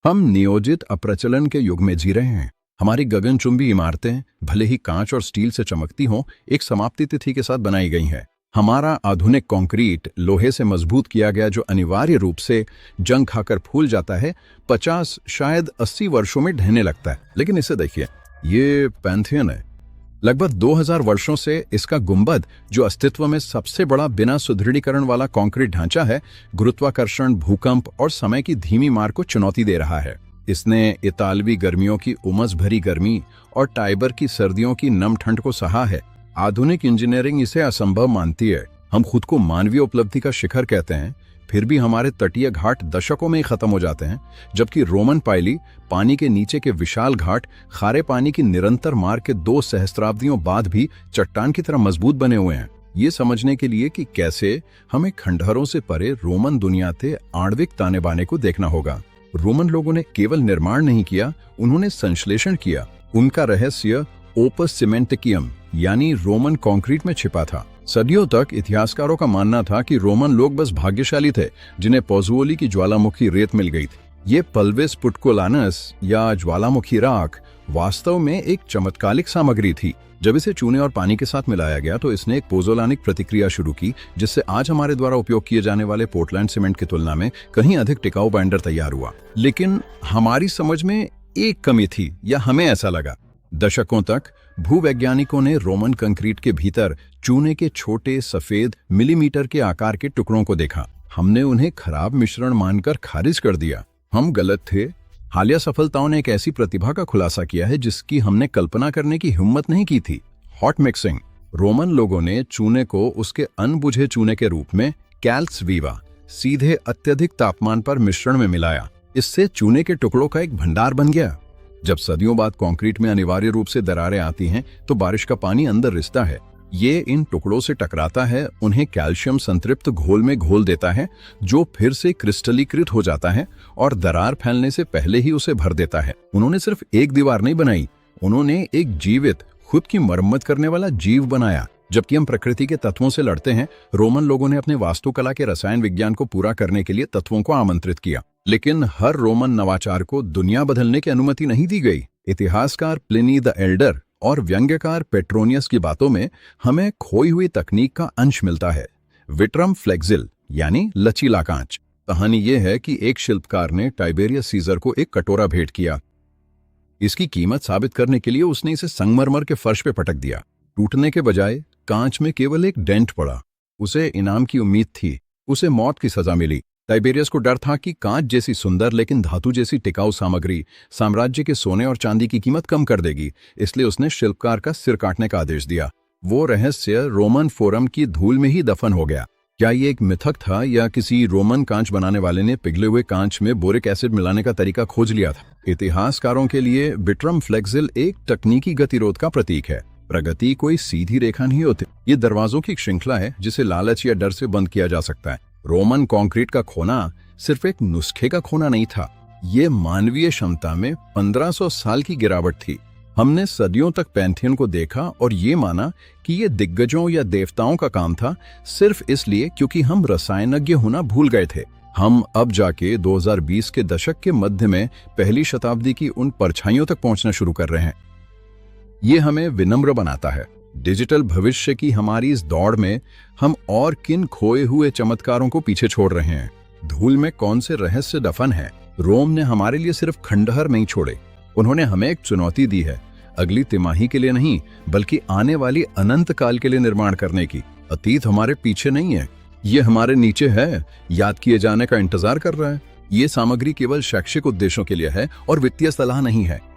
हम नियोजित अप्रचलन के युग में जी रहे हैं। हमारी गगनचुंबी इमारतें भले ही कांच और स्टील से चमकती हों, एक समाप्ति तिथि के साथ बनाई गई हैं। हमारा आधुनिक कंक्रीट लोहे से मजबूत किया गया, जो अनिवार्य रूप से जंग खाकर फूल जाता है, 50 शायद 80 वर्षों में ढहने लगता है। लेकिन इसे देखिए, ये पैंथियन है। लगभग 2000 वर्षों से इसका गुंबद, जो अस्तित्व में सबसे बड़ा बिना सुदृढ़ीकरण वाला कंक्रीट ढांचा है, गुरुत्वाकर्षण, भूकंप और समय की धीमी मार को चुनौती दे रहा है। इसने इतालवी गर्मियों की उमस भरी गर्मी और टाइबर की सर्दियों की नम ठंड को सहा है। आधुनिक इंजीनियरिंग इसे असंभव मानती है। हम खुद को मानवीय उपलब्धि का शिखर कहते हैं, फिर भी हमारे तटीय घाट दशकों में ही खत्म हो जाते हैं, जबकि रोमन पाइली, पानी के नीचे के विशाल घाट, खारे पानी की निरंतर मार के 2 सहस्त्राब्दियों बाद भी चट्टान की तरह मजबूत बने हुए हैं। ये समझने के लिए कि कैसे हमें खंडहरों से परे रोमन दुनिया के आणविक ताने बाने को देखना होगा। रोमन लोगों ने केवल निर्माण नहीं किया, उन्होंने संश्लेषण किया। उनका रहस्य ओपस सीमेंटिकियम यानी रोमन कंक्रीट में छिपा था। सदियों तक इतिहासकारों का मानना था कि रोमन लोग बस भाग्यशाली थे जिन्हें पोजुओली की ज्वालामुखी रेत मिल गई थी। ये पल्वेस पुटकोलानस या ज्वालामुखी राख वास्तव में एक चमत्कारिक सामग्री थी। जब इसे चूने और पानी के साथ मिलाया गया तो इसने एक पोजोलानिक प्रतिक्रिया शुरू की, जिससे आज हमारे द्वारा उपयोग किए जाने वाले पोर्टलैंड सीमेंट की तुलना में कहीं अधिक टिकाऊ बाइंडर तैयार हुआ। लेकिन हमारी समझ में एक कमी थी, या हमें ऐसा लगा। दशकों तक भूवैज्ञानिकों ने रोमन कंक्रीट के भीतर चूने के छोटे सफेद मिलीमीटर के आकार के टुकड़ों को देखा। हमने उन्हें खराब मिश्रण मानकर खारिज कर दिया। हम गलत थे। हालिया सफलताओं ने एक ऐसी प्रतिभा का खुलासा किया है जिसकी हमने कल्पना करने की हिम्मत नहीं की थी। Hot mixing. रोमन लोगों ने चूने को उसके अनबुझे चूने के रूप में कैल्स वीवा सीधे अत्यधिक तापमान पर मिश्रण में मिलाया। इससे चूने के टुकड़ों का एक भंडार बन गया। जब सदियों बाद कंक्रीट में अनिवार्य रूप से दरारें आती हैं तो बारिश का पानी अंदर रिसता है। ये इन टुकड़ों से टकराता है, उन्हें कैल्शियम संतृप्त घोल में घोल देता है, जो फिर से क्रिस्टलीकृत हो जाता है और दरार फैलने से पहले ही उसे भर देता है। उन्होंने सिर्फ एक दीवार नहीं बनाई, उन्होंने एक जीवित, खुद की मरम्मत करने वाला जीव बनाया। जबकि हम प्रकृति के तत्वों से लड़ते हैं, रोमन लोगों ने अपने वास्तुकला के रसायन विज्ञान को पूरा करने के लिए तत्वों को आमंत्रित किया। लेकिन हर रोमन नवाचार को दुनिया बदलने की अनुमति नहीं दी गई। इतिहासकार प्लिनी द एल्डर और व्यंग्यकार पेट्रोनियस की बातों में हमें खोई हुई तकनीक का अंश मिलता है। विट्रम फ्लेक्सिल यानी लचीला कांच। कहानी यह है कि एक शिल्पकार ने टाइबेरियस सीजर को एक कटोरा भेंट किया। इसकी कीमत साबित करने के लिए उसने इसे संगमरमर के फर्श पे पटक दिया। टूटने के बजाय कांच में केवल एक डेंट पड़ा। उसे इनाम की उम्मीद थी, उसे मौत की सजा मिली। टाइबेरियस को डर था कि कांच जैसी सुंदर लेकिन धातु जैसी टिकाऊ सामग्री साम्राज्य के सोने और चांदी की कीमत कम कर देगी, इसलिए उसने शिल्पकार का सिर काटने का आदेश दिया। वो रहस्य रोमन फोरम की धूल में ही दफन हो गया। क्या ये एक मिथक था या किसी रोमन कांच बनाने वाले ने पिघले हुए कांच में बोरिक एसिड मिलाने का तरीका खोज लिया था? इतिहासकारों के लिए विट्रम फ्लेक्सिल एक तकनीकी गतिरोध का प्रतीक है। प्रगति कोई सीधी रेखा नहीं होती, ये दरवाजों की एक श्रृंखला है जिसे लालच या डर से बंद किया जा सकता है। रोमन कंक्रीट का खोना सिर्फ एक नुस्खे का खोना नहीं था, ये मानवीय क्षमता में 1500 साल की गिरावट थी। हमने सदियों तक पैंथियन को देखा और ये माना कि ये दिग्गजों या देवताओं का काम था, सिर्फ इसलिए क्योंकि हम रसायनज्ञ होना भूल गए थे। हम अब जाके 2020 के दशक के मध्य में पहली शताब्दी की उन परछाइयों तक पहुंचना शुरू कर रहे हैं। ये हमें विनम्र बनाता है। डिजिटल भविष्य की हमारी इस दौड़ में हम और किन खोए हुए चमत्कारों को पीछे छोड़ रहे हैं? धूल में कौन से रहस्य दफन है? रोम ने हमारे लिए सिर्फ खंडहर नहीं छोड़े, उन्होंने हमें एक चुनौती दी है, अगली तिमाही के लिए नहीं बल्कि आने वाली अनंत काल के लिए निर्माण करने की। अतीत हमारे पीछे नहीं है, ये हमारे नीचे है, याद किए जाने का इंतजार कर रहा है। ये सामग्री केवल शैक्षिक उद्देश्यों के लिए है और वित्तीय सलाह नहीं है।